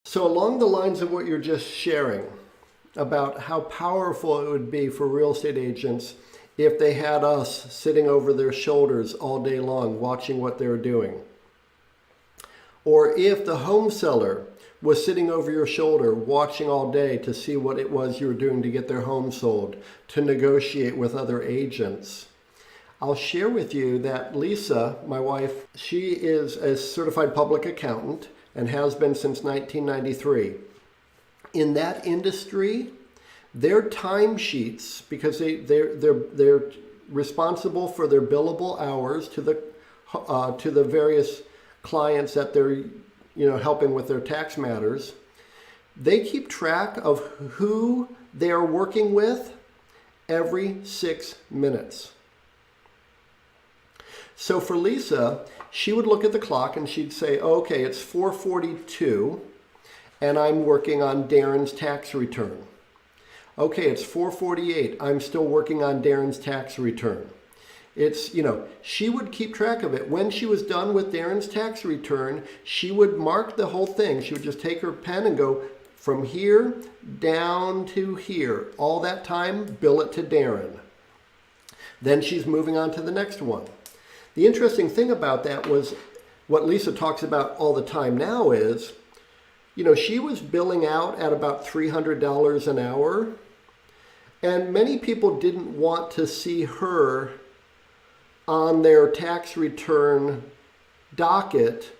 So, along the lines of what you're just sharing about how powerful it would be for real estate agents if they had us sitting over their shoulders all day long watching what they're doing, or if the home seller was sitting over your shoulder watching all day to see what it was you were doing to get their home sold, to negotiate with other agents. I'll share with you that Lisa, my wife, she is a certified public accountant and has been since 1993. In that industry, their timesheets, because they're responsible for their billable hours to the various clients that they're helping with their tax matters, they keep track of who they are working with every 6 minutes. So for Lisa, she would look at the clock and she'd say, okay, it's 4:42 and I'm working on Darren's tax return. Okay, it's 4:48, I'm still working on Darren's tax return. It's, she would keep track of it. When she was done with Darren's tax return, she would mark the whole thing. She would just take her pen and go from here down to here. All that time, bill it to Darren. Then she's moving on to the next one. The interesting thing about that was what Lisa talks about all the time now is, she was billing out at about $300 an hour, and many people didn't want to see her on their tax return docket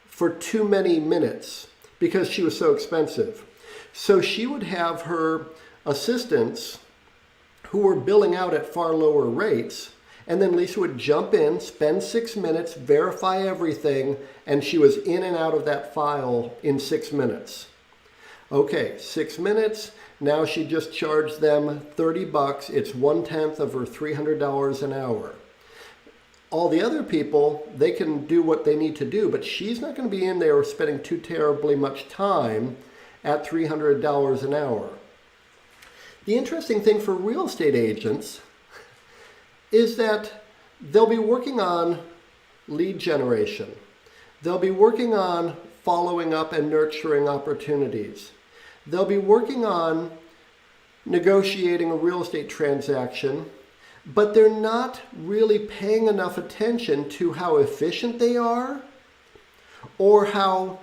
for too many minutes because she was so expensive. So she would have her assistants who were billing out at far lower rates, and then Lisa would jump in, spend 6 minutes, verify everything, and she was in and out of that file in 6 minutes. Okay, 6 minutes. Now she just charged them $30. It's 1/10 of her $300 an hour. All the other people, they can do what they need to do, but she's not going to be in there spending too terribly much time at $300 an hour. The interesting thing for real estate agents is that they'll be working on lead generation. They'll be working on following up and nurturing opportunities. They'll be working on negotiating a real estate transaction, but they're not really paying enough attention to how efficient they are or how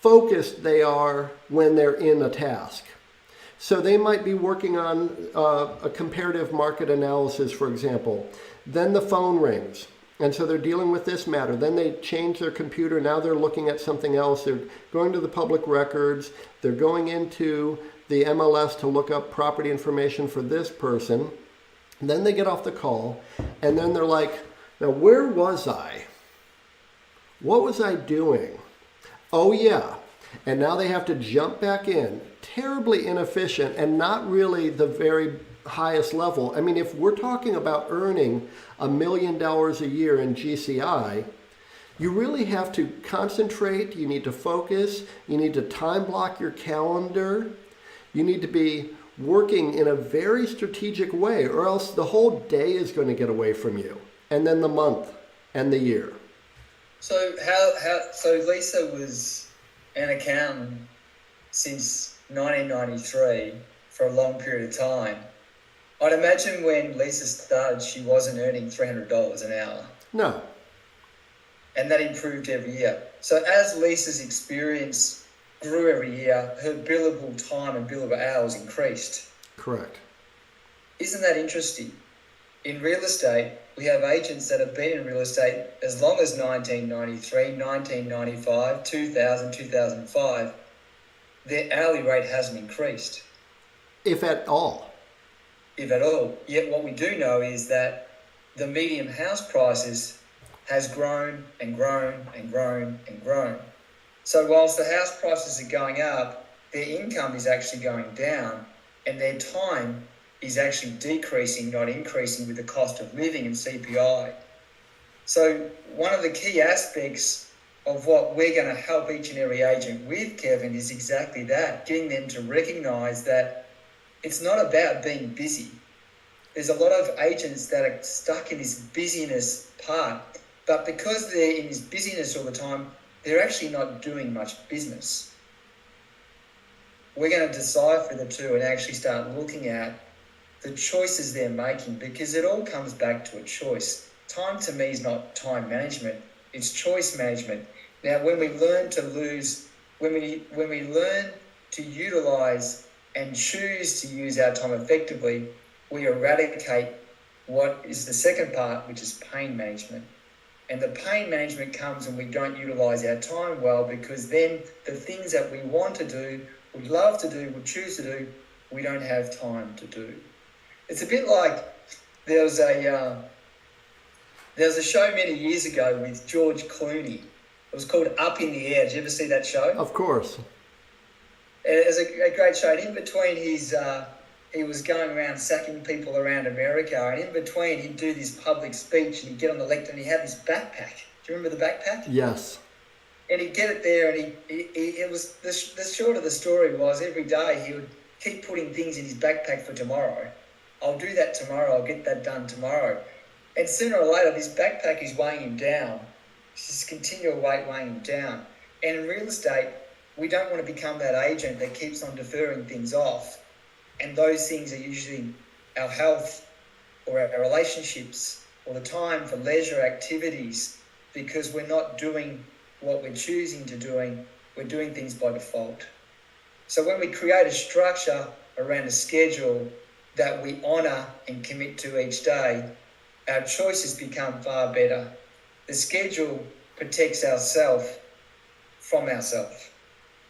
focused they are when they're in a task. So they might be working on a comparative market analysis, for example. Then the phone rings. And so they're dealing with this matter. Then they change their computer. Now they're looking at something else. They're going to the public records. They're going into the MLS to look up property information for this person. And then they get off the call. And then they're like, now where was I? What was I doing? Oh yeah. And now they have to jump back in. Terribly inefficient and not really the very highest level. I mean, if we're talking about earning $1 million a year in GCI, you really have to concentrate, you need to focus, you need to time block your calendar, you need to be working in a very strategic way, or else the whole day is going to get away from you, and then the month and the year. So so Lisa was an accountant since 1993 for a long period of time. I'd imagine when Lisa started, she wasn't earning $300 an hour. No. And that improved every year. So as Lisa's experience grew every year, her billable time and billable hours increased. Correct. Isn't that interesting? In real estate, we have agents that have been in real estate as long as 1993, 1995, 2000, 2005. Their hourly rate hasn't increased. If at all. If at all. Yet what we do know is that the median house prices has grown and grown and grown and grown. So whilst the house prices are going up, their income is actually going down and their time is actually decreasing, not increasing with the cost of living and CPI. So one of the key aspects of what we're going to help each and every agent with, Kevin, is exactly that, getting them to recognise that it's not about being busy. There's a lot of agents that are stuck in this busyness part, but because they're in this busyness all the time, they're actually not doing much business. we're going to decipher the two and actually start looking at the choices they're making, because it all comes back to a choice. Time to me is not time management, it's choice management. Now, when we learn to when we learn to utilize and choose to use our time effectively, we eradicate what is the second part, which is pain management. And the pain management comes when we don't utilize our time well, because then the things that we want to do, would love to do, would choose to do, we don't have time to do. It's a bit like there was a show many years ago with George Clooney. It was called Up in the Air. Did you ever see that show? Of course. It was a great show. And in between he was going around sacking people around America, and in between he'd do this public speech and he'd get on the lectern and he'd have this backpack. Do you remember the backpack? Yes. And he'd get it there, and it was the short of the story was every day he would keep putting things in his backpack for tomorrow. I'll do that tomorrow. I'll get that done tomorrow. And sooner or later, this backpack is weighing him down. It's this continual weight weighing him down. And in real estate, we don't want to become that agent that keeps on deferring things off. And those things are usually our health or our relationships or the time for leisure activities, because we're not doing what we're choosing to doing. We're doing things by default. So when we create a structure around a schedule that we honour and commit to each day, our choices become far better. The schedule protects ourselves from ourselves.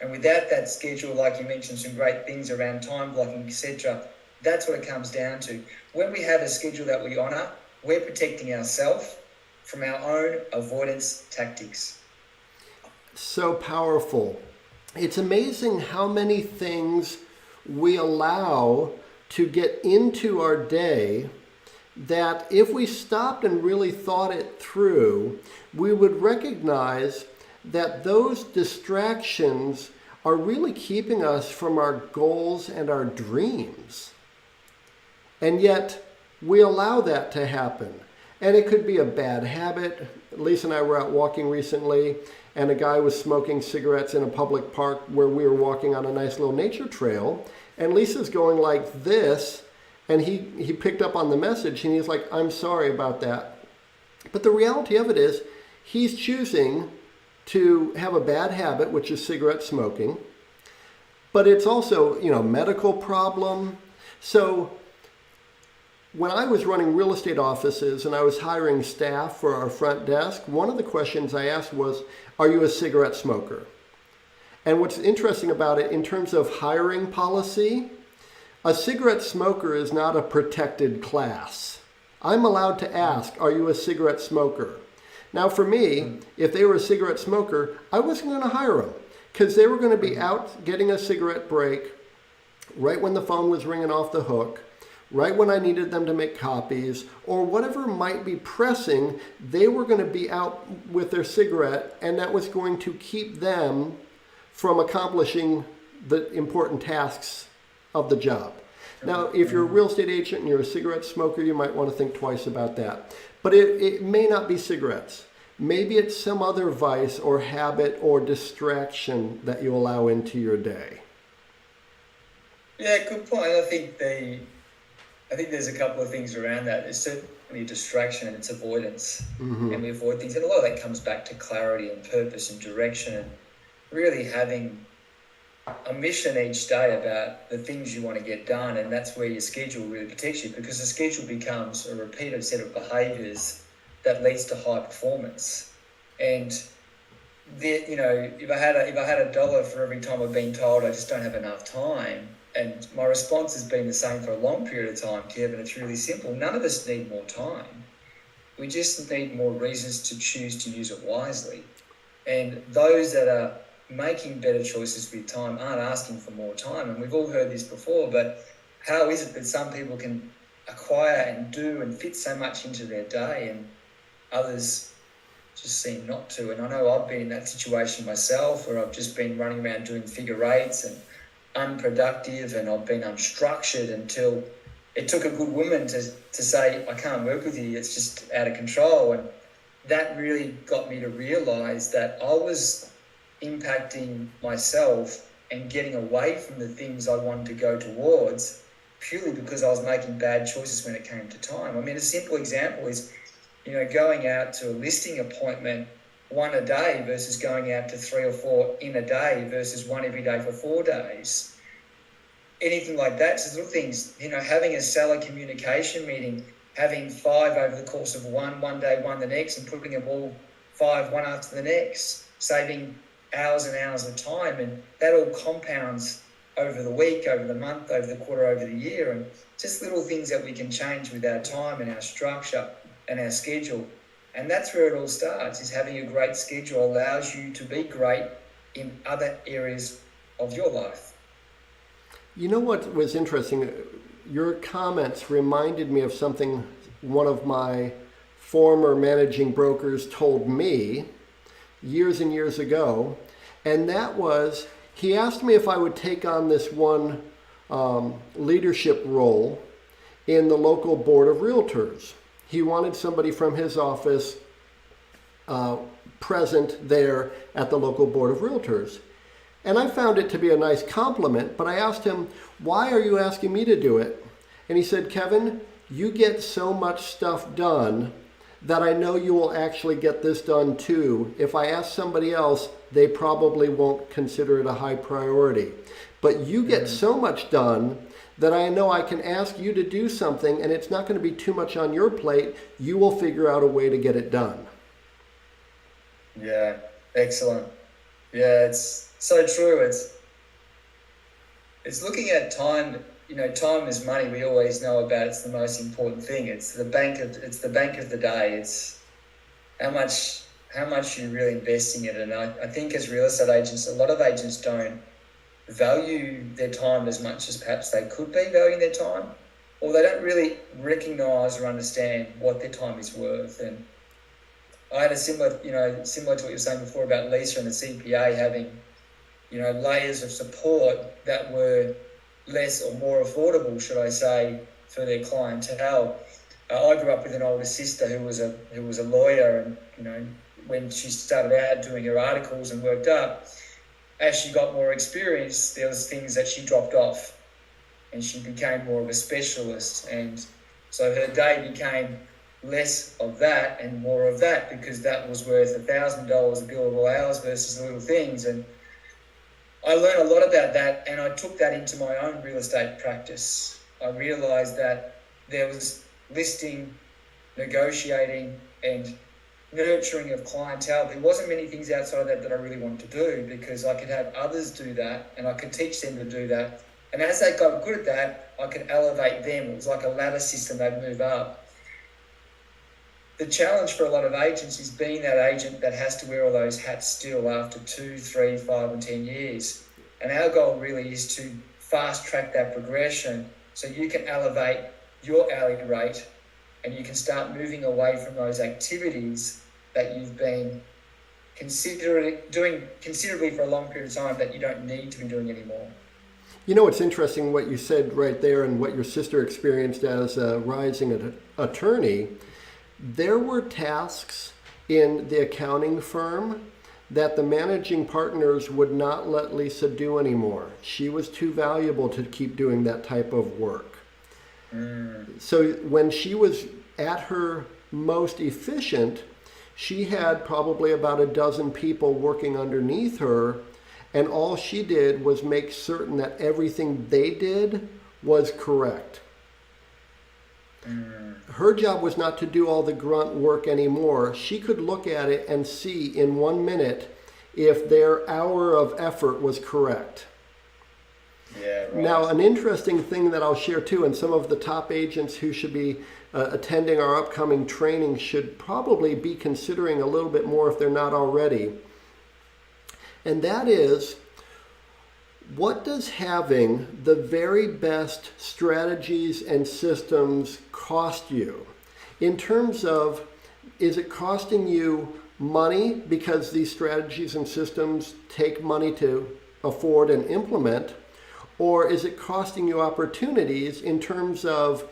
And without that schedule, like you mentioned, some great things around time blocking, etc., that's what it comes down to. When we have a schedule that we honour, we're protecting ourselves from our own avoidance tactics. So powerful. It's amazing how many things we allow to get into our day that if we stopped and really thought it through, we would recognize that those distractions are really keeping us from our goals and our dreams. And yet we allow that to happen. And it could be a bad habit. Lisa and I were out walking recently, and a guy was smoking cigarettes in a public park where we were walking on a nice little nature trail. And Lisa's going like this, and he picked up on the message, and he's like, I'm sorry about that. But the reality of it is, he's choosing to have a bad habit, which is cigarette smoking. But it's also, medical problem. So when I was running real estate offices and I was hiring staff for our front desk, one of the questions I asked was, are you a cigarette smoker? And what's interesting about it, in terms of hiring policy, a cigarette smoker is not a protected class. I'm allowed to ask, are you a cigarette smoker? Now for me, if they were a cigarette smoker, I wasn't going to hire them, because they were going to be out getting a cigarette break right when the phone was ringing off the hook, right when I needed them to make copies, or whatever might be pressing. They were going to be out with their cigarette, and that was going to keep them from accomplishing the important tasks of the job. Now, if you're a real estate agent and you're a cigarette smoker, you might want to think twice about that. But it may not be cigarettes. Maybe it's some other vice or habit or distraction that you allow into your day. Yeah, good point. I think there's a couple of things around that. There's certainly distraction and it's avoidance. Mm-hmm. And we avoid things. And a lot of that comes back to clarity and purpose and direction, and really having a mission each day about the things you want to get done. And that's where your schedule really protects you, because the schedule becomes a repeated set of behaviours that leads to high performance. And if I had $1 for every time I've been told I just don't have enough time, and my response has been the same for a long period of time, Kevin, it's really simple. None of us need more time. We just need more reasons to choose to use it wisely. And those that are making better choices with time aren't asking for more time. And we've all heard this before, but how is it that some people can acquire and do and fit so much into their day and others just seem not to? And I know I've been in that situation myself, where I've just been running around doing figure eights and unproductive, and I've been unstructured until it took a good woman to say, I can't work with you, it's just out of control. And that really got me to realise that I was impacting myself and getting away from the things I wanted to go towards purely because I was making bad choices when it came to time. I mean, a simple example is, going out to a listing appointment one a day versus going out to 3 or 4 in a day versus one every day for 4 days. Anything like that, so little things, having a seller communication meeting, having 5 over the course of one day, one the next, and putting them all 5 one after the next, saving hours and hours of time, and that all compounds over the week, over the month, over the quarter, over the year, and just little things that we can change with our time and our structure and our schedule. And that's where it all starts, is having a great schedule allows you to be great in other areas of your life. You know what was interesting? Your comments reminded me of something one of my former managing brokers told me years and years ago, and that was, he asked me if I would take on this one leadership role in the local board of realtors. He wanted somebody from his office present there at the local board of realtors. And I found it to be a nice compliment, but I asked him, why are you asking me to do it? And he said, Kevin, you get so much stuff done that I know you will actually get this done too. If I ask somebody else, they probably won't consider it a high priority. But you get so much done that I know I can ask you to do something and it's not going to be too much on your plate. You will figure out a way to get it done. Yeah, excellent. Yeah, it's so true. It's looking at time. Time is money. We always know about. It's the most important thing. It's the bank of the day. It's how much you're really investing in it. And I think as real estate agents, a lot of agents don't value their time as much as perhaps they could be valuing their time, or they don't really recognise or understand what their time is worth. And I had a similar to what you were saying before about Lisa and the CPA having, layers of support that were less or more affordable, should I say, for their clientele. I grew up with an older sister who was a lawyer, and when she started out doing her articles and worked up, as she got more experience, there was things that she dropped off, and she became more of a specialist, and so her day became less of that and more of that, because that was worth $1,000 of billable hours versus the little things. And I learned a lot about that, and I took that into my own real estate practice. I realised that there was listing, negotiating, and nurturing of clientele. There wasn't many things outside of that I really wanted to do, because I could have others do that and I could teach them to do that. And as they got good at that, I could elevate them. It was like a ladder system. They'd move up. The challenge for a lot of agents is being that agent that has to wear all those hats still after 2, 3, 5 and 10 years. And our goal really is to fast track that progression so you can elevate your hourly rate and you can start moving away from those activities that you've been doing considerably for a long period of time that you don't need to be doing anymore. It's interesting what you said right there and what your sister experienced as a rising attorney. There were tasks in the accounting firm that the managing partners would not let Lisa do anymore. She was too valuable to keep doing that type of work. So when she was at her most efficient, she had probably about a dozen people working underneath her, and all she did was make certain that everything they did was correct. Her job was not to do all the grunt work anymore. She could look at it and see in 1 minute if their hour of effort was correct. Yeah, right. Now, an interesting thing that I'll share too, and some of the top agents who should be attending our upcoming training should probably be considering a little bit more if they're not already. And that is, what does having the very best strategies and systems cost you? In terms of, is it costing you money because these strategies and systems take money to afford and implement? Or is it costing you opportunities in terms of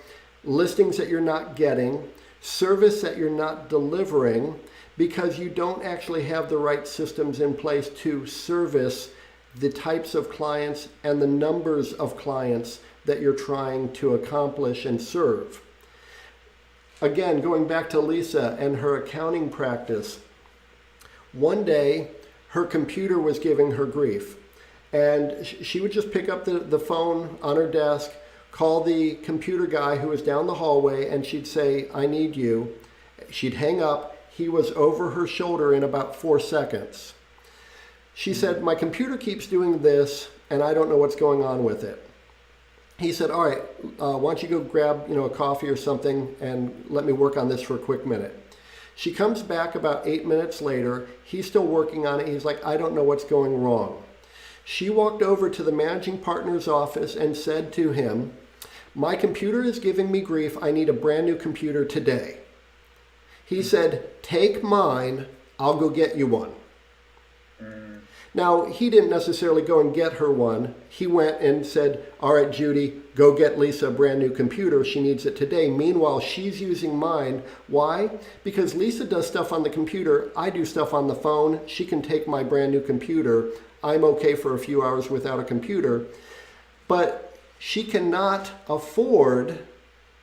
listings that you're not getting, service that you're not delivering, because you don't actually have the right systems in place to service the types of clients and the numbers of clients that you're trying to accomplish and serve. Again, going back to Lisa and her accounting practice, one day her computer was giving her grief, and she would just pick up the phone on her desk, call the computer guy who was down the hallway, and she'd say, "I need you." She'd hang up. He was over her shoulder in about 4 seconds. She said, "My computer keeps doing this, and I don't know what's going on with it." He said, "All right, why don't you go grab a coffee or something and let me work on this for a quick minute." She comes back about 8 minutes later. He's still working on it. He's like, "I don't know what's going wrong." She walked over to the managing partner's office and said to him, "My computer is giving me grief. I need a brand new computer today." He said, "Take mine. I'll go get you one." Now, he didn't necessarily go and get her one. He went and said, "All right, Judy, go get Lisa a brand new computer. She needs it today." Meanwhile, she's using mine. Why? Because Lisa does stuff on the computer. I do stuff on the phone. She can take my brand new computer. I'm okay for a few hours without a computer. But she cannot afford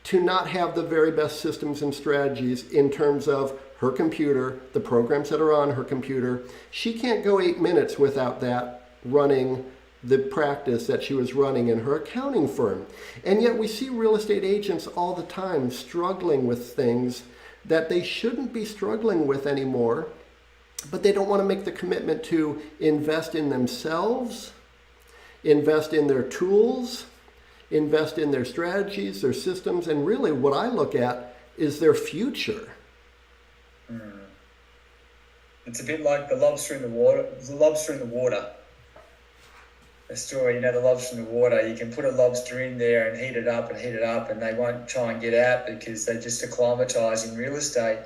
to not have the very best systems and strategies in terms of her computer, the programs that are on her computer. She can't go 8 minutes without that running the practice that she was running in her accounting firm. And yet we see real estate agents all the time struggling with things that they shouldn't be struggling with anymore, but they don't want to make the commitment to invest in themselves, invest in their tools, invest in their strategies, their systems, and really what I look at is their future. It's a bit like the lobster in the water. The lobster in the water. The story, the lobster in the water. You can put a lobster in there and heat it up, and they won't try and get out because they're just acclimatized in real estate.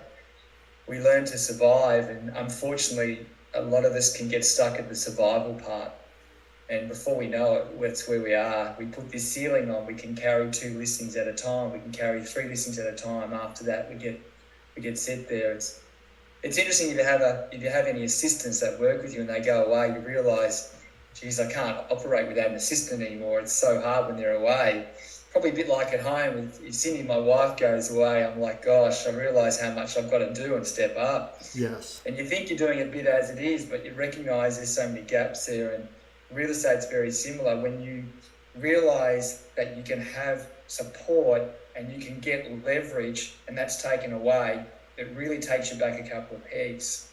We learn to survive, and unfortunately, a lot of us can get stuck at the survival part. And before we know it, that's where we are. We put this ceiling on. We can carry 2 listings at a time. We can carry 3 listings at a time. After that, we get set there. It's interesting if you have any assistants that work with you and they go away, you realise, geez, I can't operate without an assistant anymore. It's so hard when they're away. Probably a bit like at home. If Cindy, my wife, goes away, I'm like, gosh, I realise how much I've got to do and step up. Yes. And you think you're doing a bit as it is, but you recognise there's so many gaps there. And real estate's very similar. When you realise that you can have support and you can get leverage and that's taken away, it really takes you back a couple of pegs.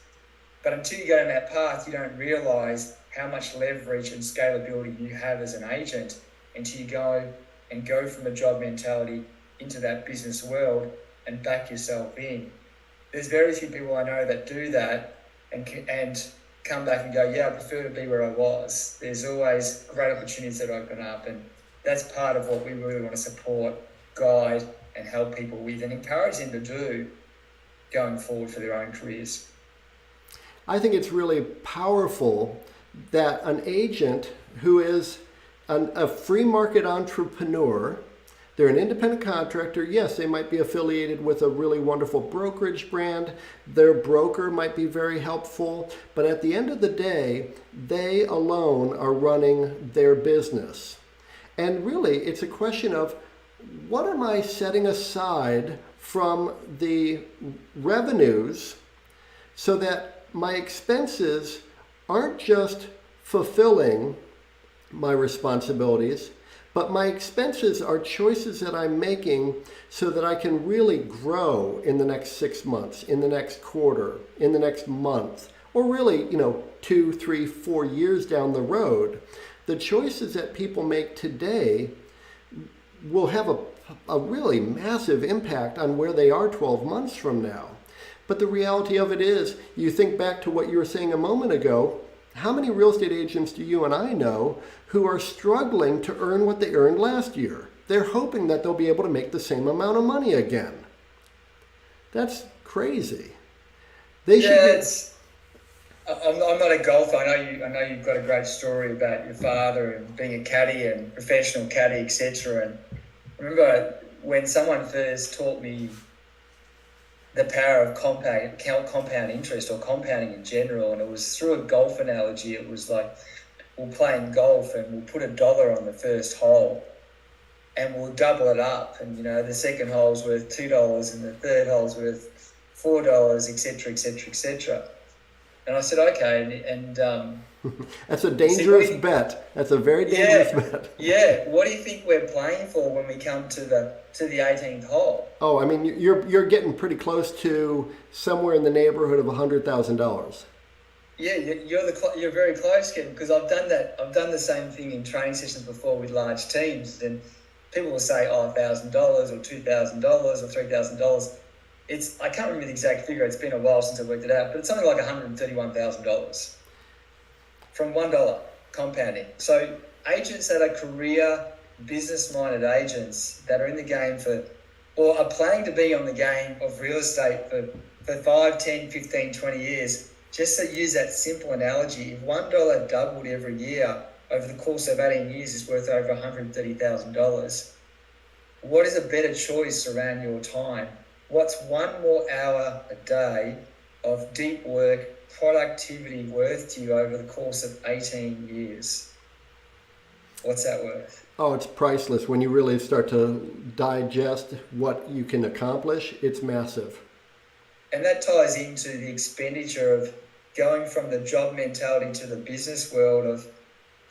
But until you go down that path, you don't realise how much leverage and scalability you have as an agent until you go from a job mentality into that business world and back yourself in. There's very few people I know that do that and come back and go, yeah, I prefer to be where I was. There's always great opportunities that open up, and that's part of what we really want to support, guide, and help people with and encourage them to do going forward for their own careers. I think it's really powerful that an agent who is a free market entrepreneur, they're an independent contractor. Yes, they might be affiliated with a really wonderful brokerage brand. Their broker might be very helpful. But at the end of the day, they alone are running their business. And really, it's a question of what am I setting aside from the revenues so that my expenses aren't just fulfilling my responsibilities, but my expenses are choices that I'm making so that I can really grow in the next 6 months, in the next quarter, in the next month, or really, 2, 3, 4 years down the road. The choices that people make today will have a really massive impact on where they are 12 months from now. But the reality of it is, you think back to what you were saying a moment ago, how many real estate agents do you and I know who are struggling to earn what they earned last year? They're hoping that they'll be able to make the same amount of money again. That's crazy. I'm not a golfer. I know you've got a great story about your father and being a caddy and professional caddy, etc. And I remember when someone first taught me the power of compound interest or compounding in general, and it was through a golf analogy. It was like we'll play in golf and we'll put $1 on the first hole and we'll double it up. And, the second hole's worth $2 and the third hole's worth $4, etc., etc., etc. And I said, okay. And that's a dangerous bet. That's a very dangerous bet. Yeah. What do you think we're playing for when we come to the 18th hole? Oh, I mean, you're getting pretty close to somewhere in the neighborhood of $100,000. Yeah, you're very close, Kevin, because I've done that. I've done the same thing in training sessions before with large teams, and people will say, $1,000 or $2,000 or $3,000. I can't remember the exact figure. It's been a while since I worked it out, but it's something like $131,000 from $1 compounding. So agents that are career, business-minded agents that are in the game or are planning to be on the game of real estate for 5, 10, 15, 20 years, just to use that simple analogy, if $1 doubled every year over the course of 18 years is worth over $130,000, what is a better choice around your time? What's one more hour a day of deep work, productivity worth to you over the course of 18 years? What's that worth? Oh, it's priceless. When you really start to digest what you can accomplish, it's massive. And that ties into the expenditure of going from the job mentality to the business world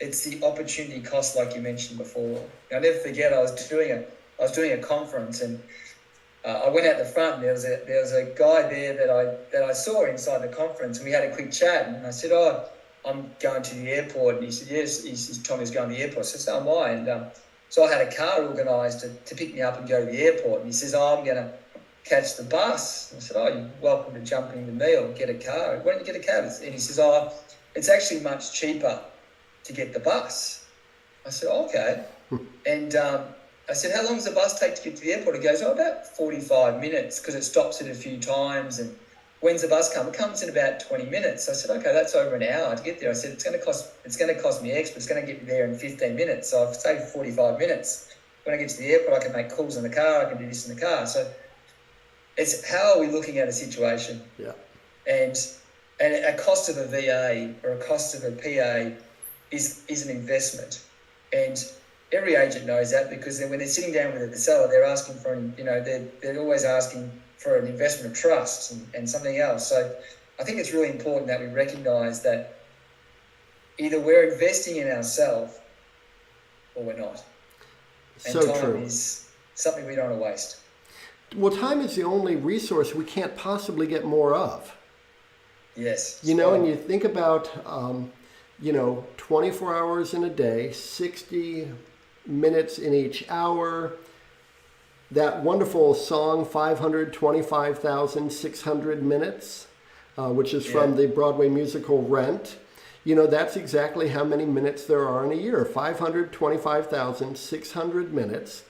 it's the opportunity cost, like you mentioned before. I'll never forget, I was doing a conference and I went out the front and there was a guy there that I saw inside the conference, and we had a quick chat, and I said, I'm going to the airport. And he said, yes. He says, Tommy's going to the airport. I said, so am I. And so I had a car organised to pick me up and go to the airport. And he says, I'm going to catch the bus. And I said, you're welcome to jump into me or get a car. Why don't you get a cab? And he says, it's actually much cheaper to get the bus. I said, okay. And I said, how long does the bus take to get to the airport? He goes, about 45 minutes because it stops it a few times. And when's the bus come? It comes in about 20 minutes. I said, okay, that's over an hour to get there. I said, it's going to cost me X, but it's going to get me there in 15 minutes. So I've saved 45 minutes. When I get to the airport, I can make calls in the car. I can do this in the car. So it's how are we looking at a situation? Yeah. And a cost of a VA or a cost of a PA is an investment. And every agent knows that, because when they're sitting down with the seller, they're asking for, they're always asking for an investment trust and something else. So I think it's really important that we recognise that either we're investing in ourselves or we're not. And so time true. is something we don't want to waste. Well, time is the only resource we can't possibly get more of. Yes. And you think about, 24 hours in a day, 60 minutes in each hour, that wonderful song, 525,600 minutes, which is from the Broadway musical Rent. That's exactly how many minutes there are in a year, 525,600 minutes.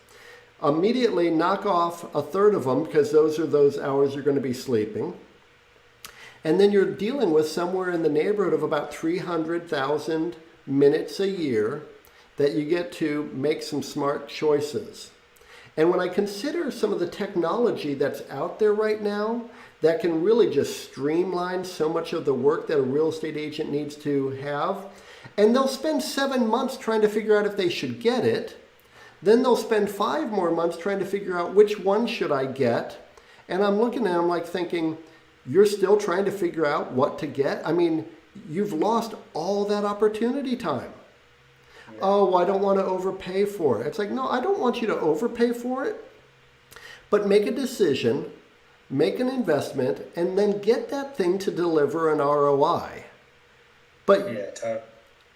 Immediately knock off a third of them, because those are those hours you're going to be sleeping. And then you're dealing with somewhere in the neighborhood of about 300,000 minutes a year that you get to make some smart choices. And when I consider some of the technology that's out there right now that can really just streamline so much of the work that a real estate agent needs to have, and they'll spend 7 months trying to figure out if they should get it, then they'll spend 5 more months trying to figure out which one should I get. And I'm looking at them like thinking, you're still trying to figure out what to get? I mean, you've lost all that opportunity time. Yeah. Oh, I don't want to overpay for it. It's like, no, I don't want you to overpay for it. But make a decision, make an investment, and then get that thing to deliver an ROI. But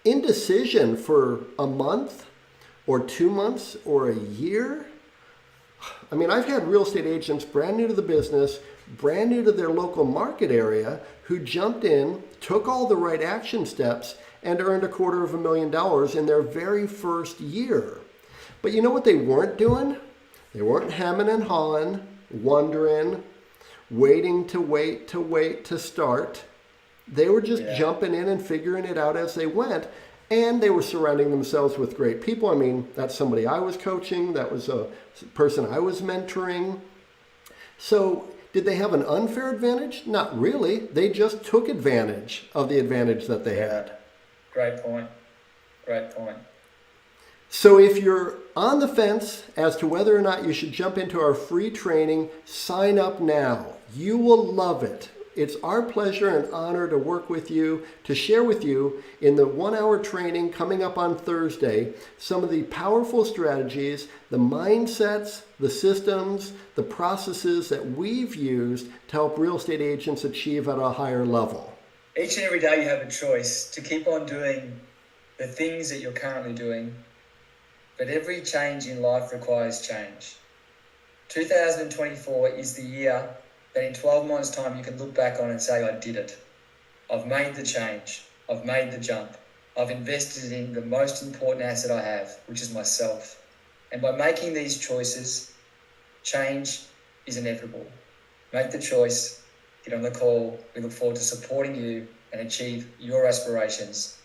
indecision for a month or 2 months or a year? I mean, I've had real estate agents brand new to the business, brand new to their local market area, who jumped in, took all the right action steps, and earned $250,000 in their very first year. But you know what they weren't doing? They weren't hemming and hawing, wondering, waiting to start. They were just jumping in and figuring it out as they went. And they were surrounding themselves with great people. I mean, that's somebody I was coaching. That was a person I was mentoring. So did they have an unfair advantage? Not really. They just took advantage of the advantage that they had. Great point. Great point. So if you're on the fence as to whether or not you should jump into our free training, sign up now. You will love it. It's our pleasure and honor to work with you, to share with you in the 1-hour training coming up on Thursday, some of the powerful strategies, the mindsets, the systems, the processes that we've used to help real estate agents achieve at a higher level. Each and every day you have a choice to keep on doing the things that you're currently doing, but every change in life requires change. 2024 is the year that in 12 months' time you can look back on and say, I did it. I've made the change. I've made the jump. I've invested in the most important asset I have, which is myself. And by making these choices, change is inevitable. Make the choice, get on the call. We look forward to supporting you and achieve your aspirations